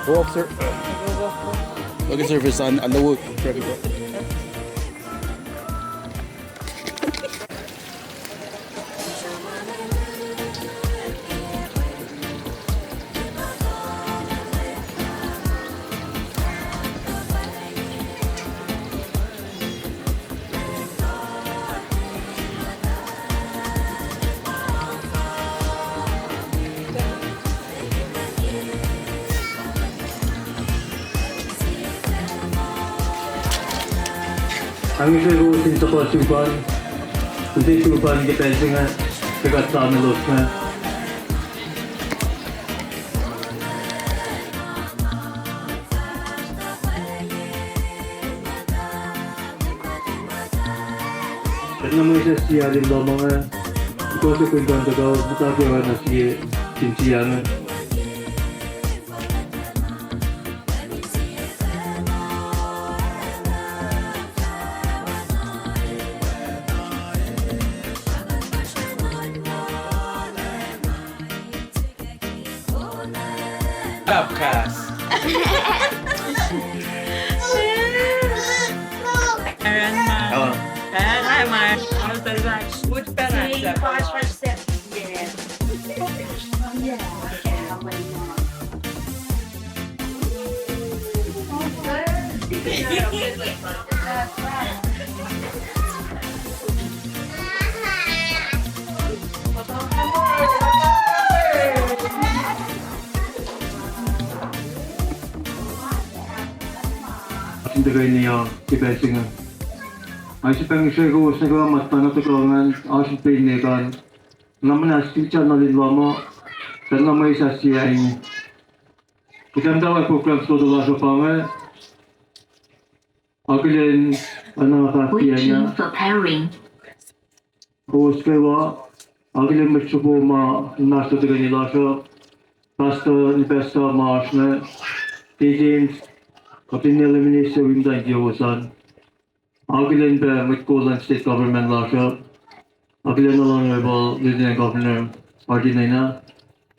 Walk, sir. Okay, service on the wood. Ang isinusin sa Koacrom, hindi suban depensa nga kagat sa amelos na. Karena mo isa siya din daw mga ikaw sa kwentong daw butagawa na siya sinsiyangan. Podcast. Ayan, ma. Oh. Ayan, hi, ma. Ano talaga? Good pa na. Sindagay niya depensa nga. Ay si Pengishego sa gawa matpanatukangan asin pinikan. Naman na siya na linlama karena may isa siya ini. Kita daw ay program sa dola sa pangal. Agilin ano kapiya niya. Waiting for pairing. Kung kawa agilin matsubo ma nasa taga nila siya. Basta investa maas na. Tijins kapin eliminate sa winda iyosan. Agilin ba mitkulan state government law siya. Agilin na lang rebel Lieutenant Governor Martinina.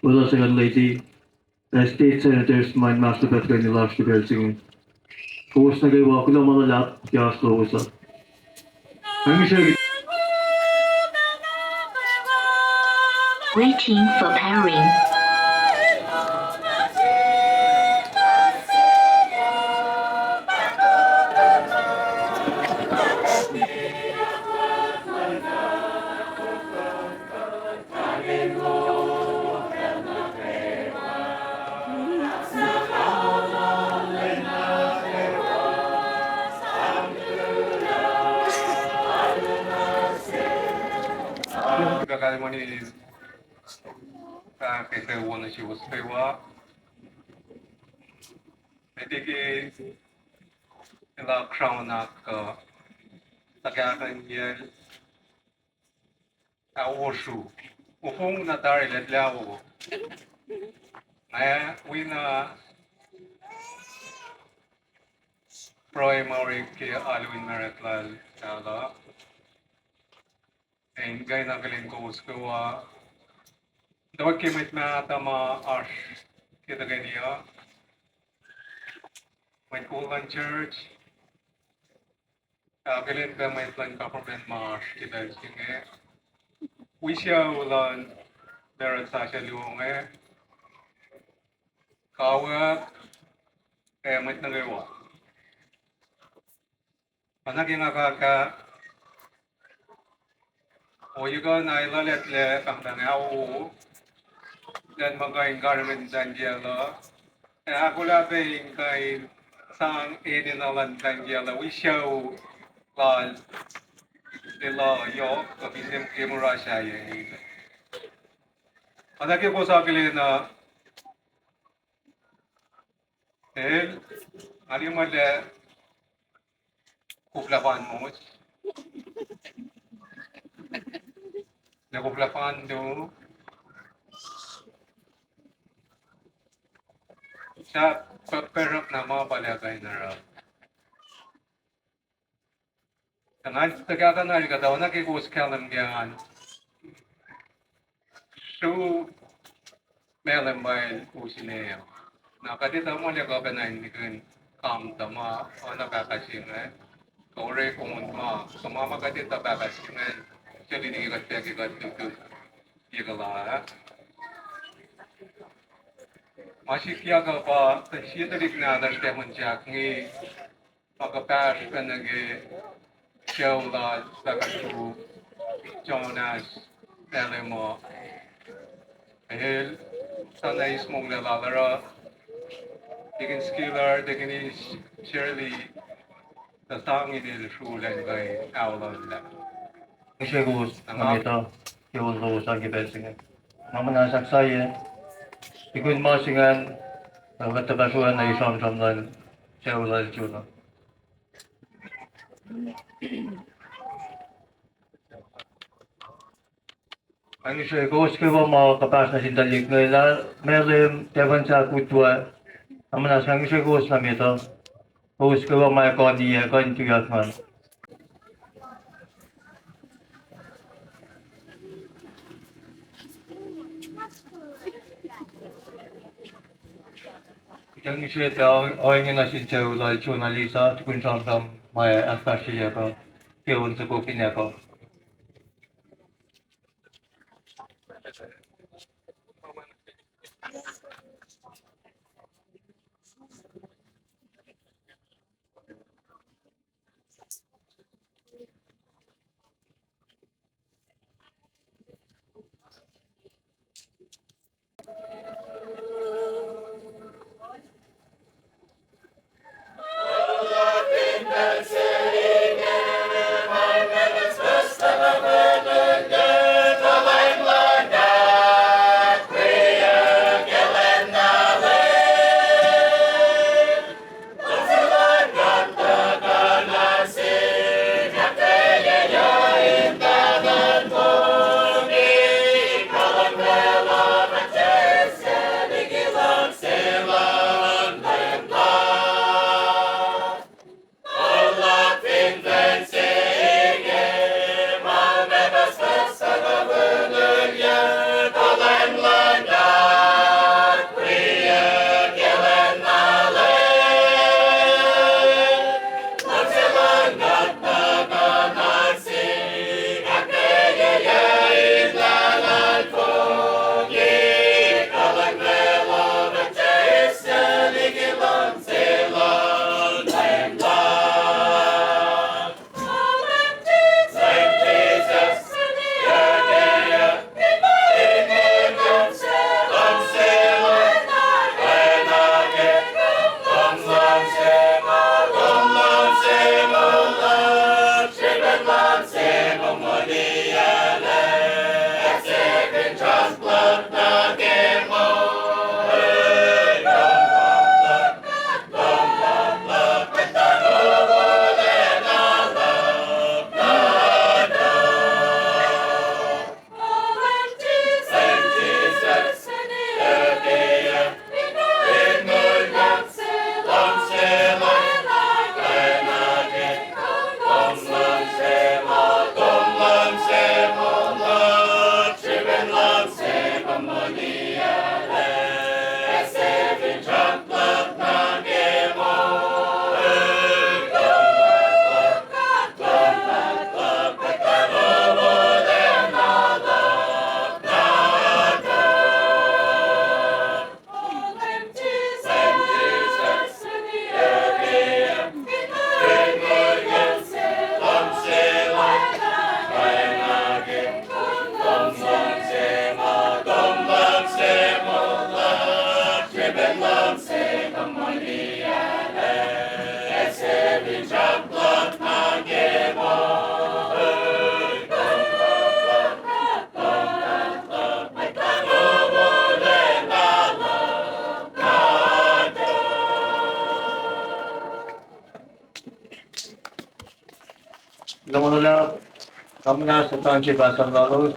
Wala sa lady. State senators mind master bet kayo nila siya Belsingin. Kung na kayo ako lang mga lap, kaya slow sa. Ang siya Waiting for pairing. Pagkakalimani kaysa wana siya was kaywa. Medigi ila crown na ka tagakan yan awoshu. Ufong na dari ledlawo. Ay wina primary ke Alwin Maratlal kala. And gay na galing ko uskawa. Dawag kimit na tama ash kita ganyan. May kulang church. Galing ka may plan ka problem mash kita singe. Wisya ulan meron sa siya luonge. Kawat may nagawa. Anak yung nakaka o yuga na ilalet le kang au dan mga environment dan jela ako labi kay sang edinalan dan jela we show lal dela yo kabisim kimura siya yun anak ko sa akin na ali mo le kuplapan mo Nakuplapan do sa perap na mga palagay na rap. Kangan tagakan na ka daw nakikus kalam yan. So Malem by kusineo. 那个地方我那个本来那个काम तमा और ना पैसा सीमें कौरे कौन माँ समामा का देता पैसा सीमें चली नहीं करते कि करते तो ये गला है माशी क्या का पा तशीत दिखने आदर्श के मंचाकनी पका पैश कनेगे शेवला सकटू जोनास एलेमो हेल sana ismong nalalaro dikin skiller dikin is Shirley the song it is shul and by outlaw Shrew Gloria, Jonalisa gebesingen. Mamana saksaye, ikun masingan, katabasuan na isang samlan, Shrew Gloria. Ang Shrew Gloria mga kapas na sindalik nila, Malem, Tevan sa kutwa, mamana sang Shrew Gloria namito, Gloria mga kaniya, kaniyat man. Yang Shrew oingin na si Shrew Gloria, Jonalisa, tukun sam may aspasya ko, kiyon sa kukin ko. Jonalisa, kamna sa tansi basang lalos.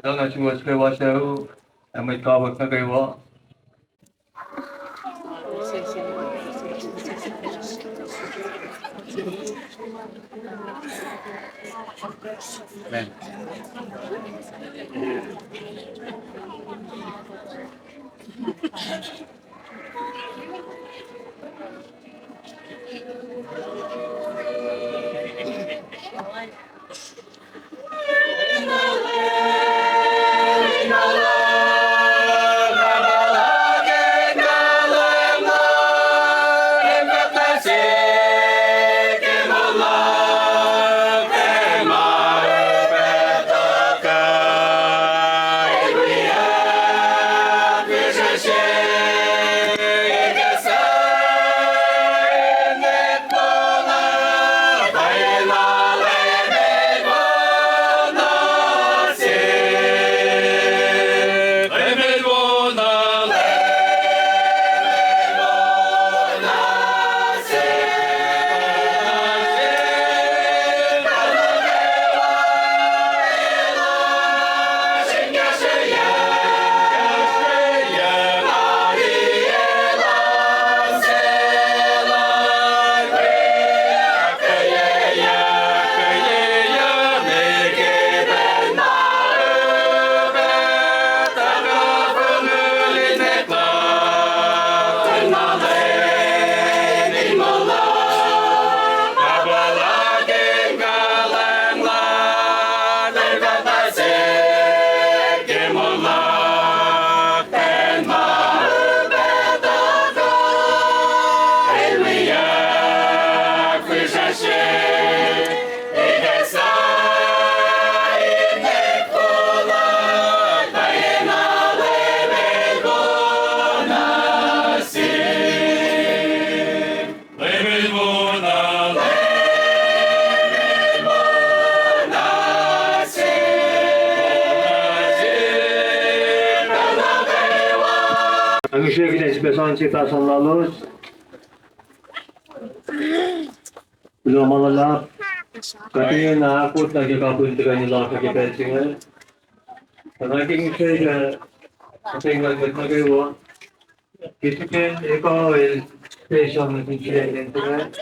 Dona si Shrew Gloria, may tawag na kayo. Ben. Ang Secretary Special Personalos, belum mengelap, katanya nakut lagi kabut dengan nilai kepentingan. Karena saya tinggal di negara, kita kan ekor stesen yang dengan,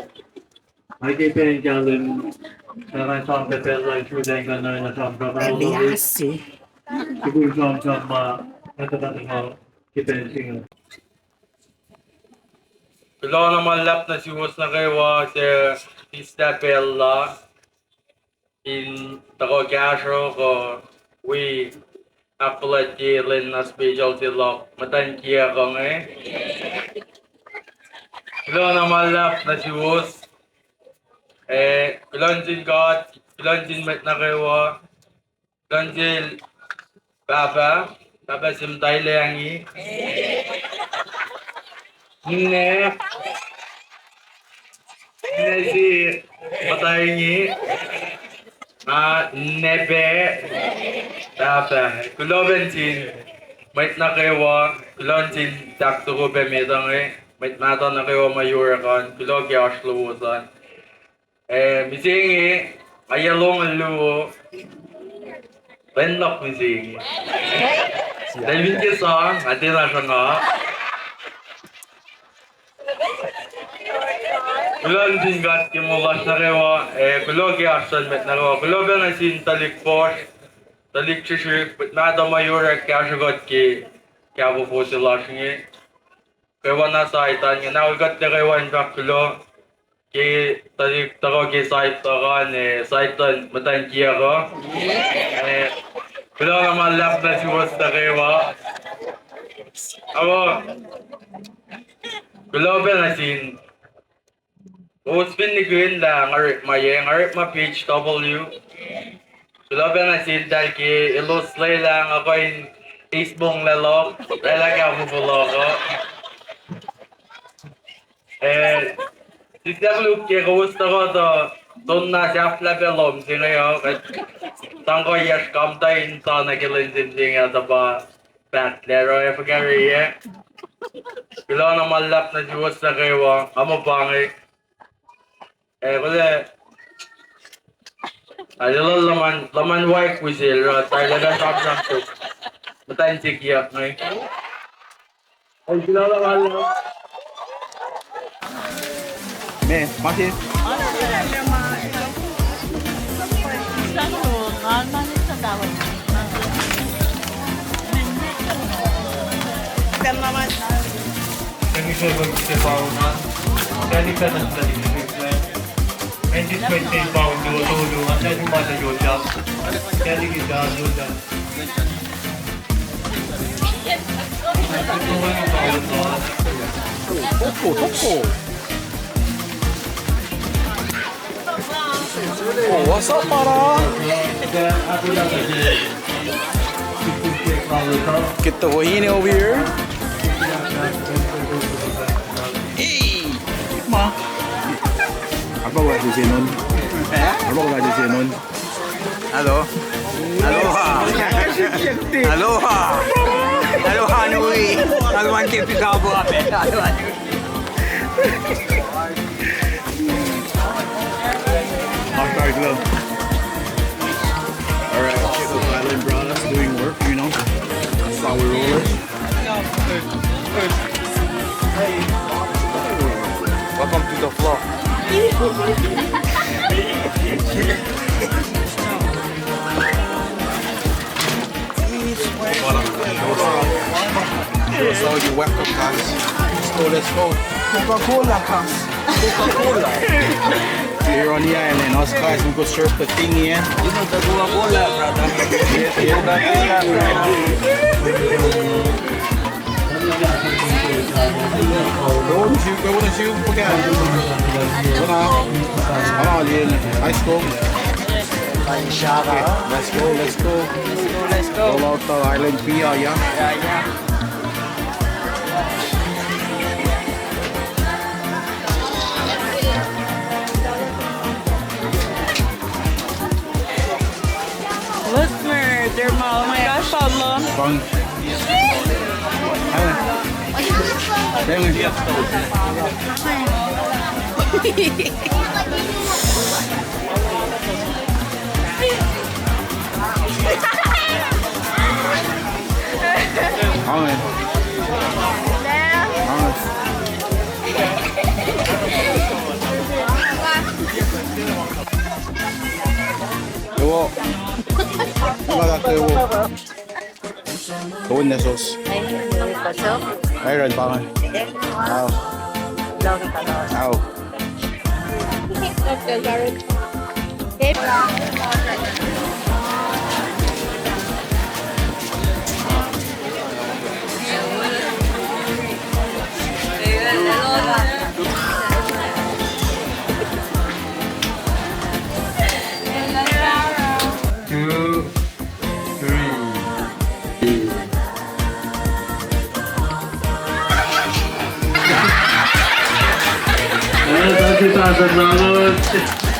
lagi penjalan sekarang sampai pelai sudah dengan sampai Eliasi. Ibu sama katakan kepentingan. Kalau nama lap na siwas na kayo sa Pista Bella in Koacrom ko we apply din na specialty lock matankiya ko Kalau nama lap na siwas kulonjin met na kayo kulonjin Papa simtay leangi Ne si बताएंगे nebe kulobensin may na kayo kulonsin takto ko bemetang may nata na kayo mayurakan kulogi asluusan misingi ayalong luo benlok misingi dalhin kisang atin na siya nga Kulon tingkat kimulas na rewa, kulogi asan met na rewa. Kulogi na sin talikpos, talikchishik, but nada mayura kya shagot ki kya bupusi lashingi. Kaya na saitan nga, nawagat na rewa in fact kulo, ki talik tako ki saitan matan kiya ko. Kulo na malap na siwas na rewa. Ako, kulogi na sin, Uspin ni Gwyn la ngarip ma page W. Sulaban na sintal ki iluslay lang ako in Facebook lalok. Talaga ako buloko. Sisablo ki gusto ko to tunna siya labelom sinayo. Tangko yash kamtain sa nagilin sinting at ba batlero e pagariye. Kilo na malap na juwas na kayo amo pangit. Kasi ada laman wife whistle talaga top to. Matayin sikiyak ngay. Ay kilala malo. Me, masih. Ano sila naman? Saan mo? magkipaunan. Dali ka ng dali ka ng Medyo 20 pound tulungan na yung mga yodam. Dali kita yodam. 토코. what's up, para? Get the wahine over here. Hey, ma. Apa gua di sini nun? Apa gua di sini nun? Halo. Aloha. Aloha. Aloha nui. Aloha kipi kabo ape. Aloha. Hard glove. Alright, so Malem brought us doing work, you know. That's how we roll it. Welcome to the floor. So you're welcome, guys. Let's go. Coca-Cola, guys. Coca-Cola. Here on the island, us guys, we go surf the thing here. You know the Coca-Cola, brother. Coca-Cola, brother. Go on the shoe, forget it. Go now. Come on, let's go. Okay, let's go. Roll out the island pier, yeah? Yeah. Look, they're oh my gosh, Malem. Fun. 요거 이거 요거 좋은 내 소스 아이런 빵을 아우 아우 Terima kasih,